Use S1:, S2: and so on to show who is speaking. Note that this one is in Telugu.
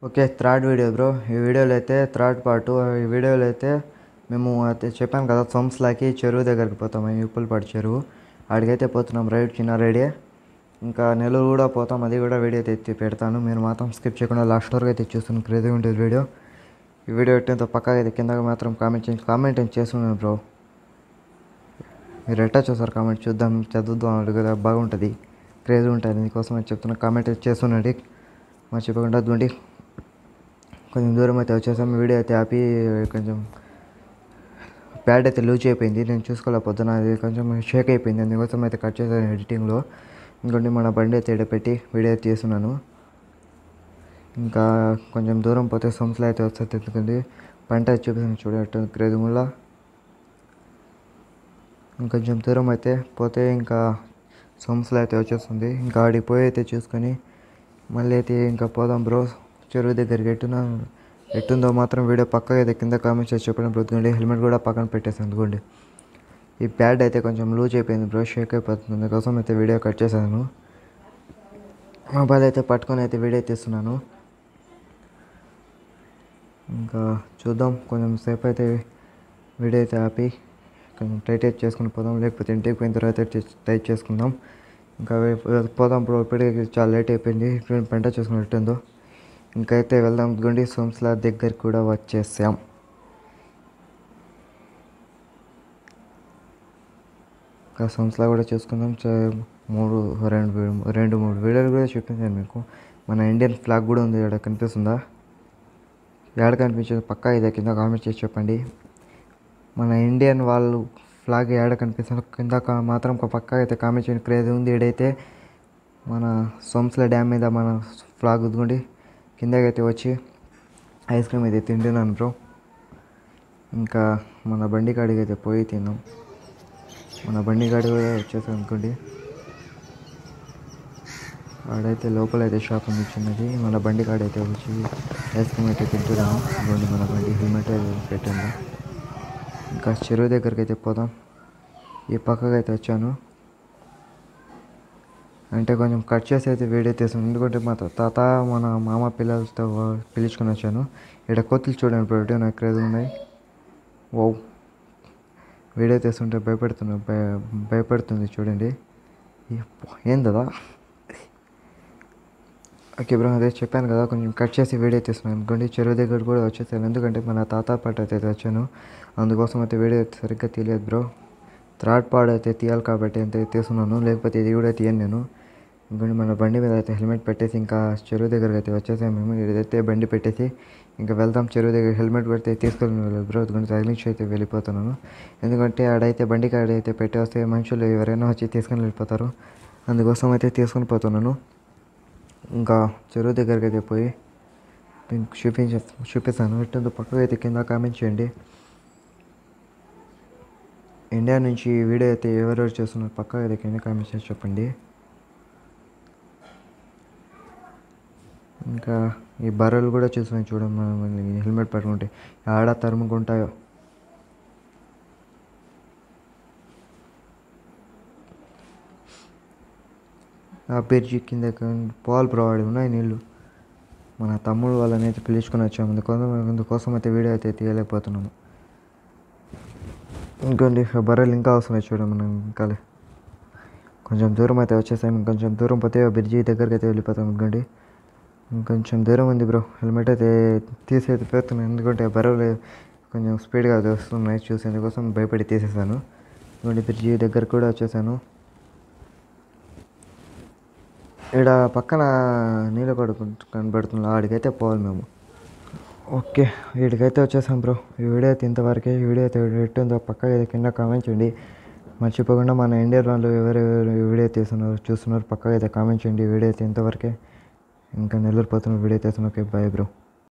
S1: Okay, third video bro. ఈ వీడియోలో అయితే థర్డ్ పార్ట్. ఈ వీడియోలో అయితే మేము అయితే చెప్పాను కదా, సొంస్లాకి చెరువు దగ్గరికి పోతాం. ఉప్పులపాడు చెరువు ఆడికైతే పోతున్నాం. రైడ్ చిన్న రైడే. ఇంకా నెల్లూరు కూడా పోతాం, అది కూడా వీడియో తెచ్చి పెడతాను. మీరు మాత్రం స్కిప్ చేయకుండా లాస్ట్ వరకు అయితే చూస్తున్నాను. క్రేజీ ఉంటుంది వీడియో. ఈ వీడియో ఎట్టేంత పక్కా అయితే కింద మాత్రం కామెంట్ చేస్తున్నాను బ్రో. మీరు ఎట్టా చూసారు కామెంట్ చదువుదాం కదా, బాగుంటుంది, క్రేజీ ఉంటుంది. దీనికోసం అని చెప్తున్నా, కామెంట్ చేస్తున్నాండి, మర్చిపోకుండా అటువంటి. కొంచెం దూరం అయితే వచ్చేసాం. వీడియో అయితే ఆపి కొంచెం ప్యాడ్ అయితే లూజ్ అయిపోయింది, నేను చూసుకోలేకపోతున్నా. అది కొంచెం షేక్ అయిపోయింది, అందుకోసం అయితే కట్ చేశాను ఎడిటింగ్లో. ఇంకోటి మన బండి అయితే పెట్టి వీడియో అయితే తీస్తున్నాను. ఇంకా కొంచెం దూరం పోతే సొంస్లో అయితే వస్తే తెచ్చుకుంది. పంట చూపిస్తాను చూడట్టు క్రేజ్ ముళ్ళ. ఇంకొంచెం దూరం అయితే పోతే ఇంకా సొంస్లో అయితే వచ్చేస్తుంది. ఇంకా ఆడికి పోయి అయితే చూసుకొని మళ్ళీ అయితే ఇంకా పోదాం బ్రో చెరువు దగ్గరికి. ఎట్టుందో మాత్రం వీడియో పక్కగా అయితే కింద కామెంట్ చేసి చెప్పడం బ్రతుకండి. హెల్మెట్ కూడా పక్కన పెట్టేసాను అనుకోండి. ఈ ప్యాడ్ అయితే కొంచెం లూజ్ అయిపోయింది బ్రో, షేక్ అయిపోతుంది. అందుకోసం అయితే వీడియో కట్ చేశాను. మొబైల్ అయితే పట్టుకొని అయితే వీడియో తీస్తున్నాను. ఇంకా చూద్దాం, కొంచెం సేపు అయితే వీడియో అయితే ఆపి కొంచెం టైట్ అయితే చేసుకుని పోదాం, లేకపోతే ఇంటికి పోయిన తర్వాత టైట్ చేసుకుందాం. ఇంకా పోదాం బ్రో. ఇప్పటికే చాలా లేట్ అయిపోయింది, పెంట చేసుకున్నట్టుందో. ఇంకైతే వెళ్దాం గుండి. సోమ్స్లా దగ్గర కూడా వచ్చేసాం. ఇంకా సోమ్స్లా కూడా చూసుకుందాం. రెండు మూడు వీడియోలు కూడా చూపించాను మీకు. మన ఇండియన్ ఫ్లాగ్ కూడా ఉంది, ఇక్కడ కనిపిస్తుందా? ఎక్కడ కనిపించింది పక్కా ఇదే కింద కామెంట్ చేసి చెప్పండి. మన ఇండియన్ వాళ్ళు ఫ్లాగ్ ఏడ కనిపిస్తుందో కింద మాత్రం పక్కా అయితే కామెంట్ చేయండి. క్రేజ్ ఉంది ఏడైతే మన సోమ్స్లా డ్యామ్ మీద మన ఫ్లాగ్ ఉద్దుకోండి. కిందకైతే వచ్చి ఐస్ క్రీమ్ అయితే తింటున్నాను బ్రో. ఇంకా మన బండి కాడికి అయితే పోయి తిందాం. మన బండి కాడి కూడా వచ్చేసాం అనుకోండి. ఆడైతే లోపల అయితే షాప్ ఉంది చిన్నది. మన బండి కాడ అయితే వచ్చి ఐస్ క్రీమ్ అయితే తింటున్నాము. ఇదిగోండి మన బండి, హెల్మెట్ పెట్టాము. ఇంకా చెరువు దగ్గరికి అయితే పోదాం. ఈ పక్కగా అయితే వచ్చాను, అంటే కొంచెం కట్ చేసి అయితే వీడియో తీసాను. ఎందుకంటే మా తాత మన మామ పిల్లలతో పిలుచుకొని వచ్చాను. ఇక్కడ కోతులు చూడండి బయట నాకు క్రేజ్ ఉన్నాయి. ఓ వీడియో తీస్తుంటే భయపడుతుంది చూడండి. ఏందా? ఓకే బ్రో, అదే చెప్పాను కదా, కొంచెం కట్ చేసి వీడియో తీస్తున్నాను అనుకోండి. చెరువు దగ్గర కూడా వచ్చేసాను, ఎందుకంటే మన తాత పాట అయితే వచ్చాను. అందుకోసం అయితే వీడియో సరిగ్గా తీయలేదు బ్రో. థర్డ్ పార్ట్ అయితే తీయాలి కాబట్టి అయితే తీస్తున్నాను, లేకపోతే ఇది కూడా తీయను నేను. ఇంకొంచెం మన బండి మీద అయితే హెల్మెట్ పెట్టేసి ఇంకా చెరువు దగ్గరికి అయితే వచ్చేసాము మేము. ఇదైతే బండి పెట్టేసి ఇంకా వెళ్దాం చెరువు దగ్గర. హెల్మెట్ పెడితే తీసుకొని వెళ్ళదు బ్రో, ఎందుకంటే తగిలించి అయితే వెళ్ళిపోతున్నాను. ఎందుకంటే ఆడైతే బండి కాడైతే పెట్టి వస్తే మనుషులు ఎవరైనా వచ్చి తీసుకొని వెళ్ళిపోతారు. అందుకోసం అయితే తీసుకొని పోతున్నాను. ఇంకా చెరువు దగ్గరికి అయితే పోయి చూపిస్తాను. ఎట్టుందో పక్కగా అయితే కింద కామెంట్ చేయండి. ఇండియా నుంచి వీడియో అయితే ఎవరెవరు చేస్తున్నారు పక్కగా అయితే కింద కామెంట్ చేసి చెప్పండి. ఇంకా ఈ బర్రెలు కూడా చూస్తున్నాయి చూడండి, మనం హెల్మెట్ పెట్టుకుంటే ఆడ తరుముకుంటాయో. ఆ బ్రిడ్జి కింద పోవాలి ప్రొవైడ్ ఉన్నాయి నీళ్ళు. మన తమ్ముడు వాళ్ళని అయితే పిలుచుకొని వచ్చాము, అందుకోసం అయితే వీడియో అయితే తీయలేకపోతున్నాము. ఇంకోండి బర్రెలు ఇంకా వస్తున్నాయి చూడండి. మనం ఇంకా కొంచెం దూరం అయితే వచ్చేసాము. ఇంకొంచెం దూరం పోతే బ్రిడ్జి దగ్గరికి అయితే వెళ్ళిపోతాం. ఇంకోండి ఇంకొంచెం దూరం ఉంది బ్రో. హెల్మెట్ అయితే తీసి అయితే పెడుతున్నాను, ఎందుకంటే బర్రెలు కొంచెం స్పీడ్గా వస్తున్నాయి చూసేందుకోసం భయపడి తీసేసాను. ఇంకోటి బ్రిడ్జి దగ్గర కూడా వచ్చేసాను. ఇక్కడ పక్కన నీళ్ళు కూడా కనబడుతుంది, ఆడికైతే పోవాలి మేము. ఓకే, వీడికైతే వచ్చేసాం బ్రో. ఈ వీడియో అయితే ఇంతవరకే. ఈ వీడియో అయితే ఎట్టుందో పక్కగా కింద కామెంట్ చేయండి. మర్చిపోకుండా మన ఇండియన్ వాళ్ళు ఎవరెవరు వీడియో చూస్తున్నారు పక్కగా అయితే కామెంట్ చేయండి. వీడియో అయితే ఇంతవరకే. ఇంకా నెల్లూరు పోతున్న వీడియో తీస్తున్నాను. Okay, bye bro.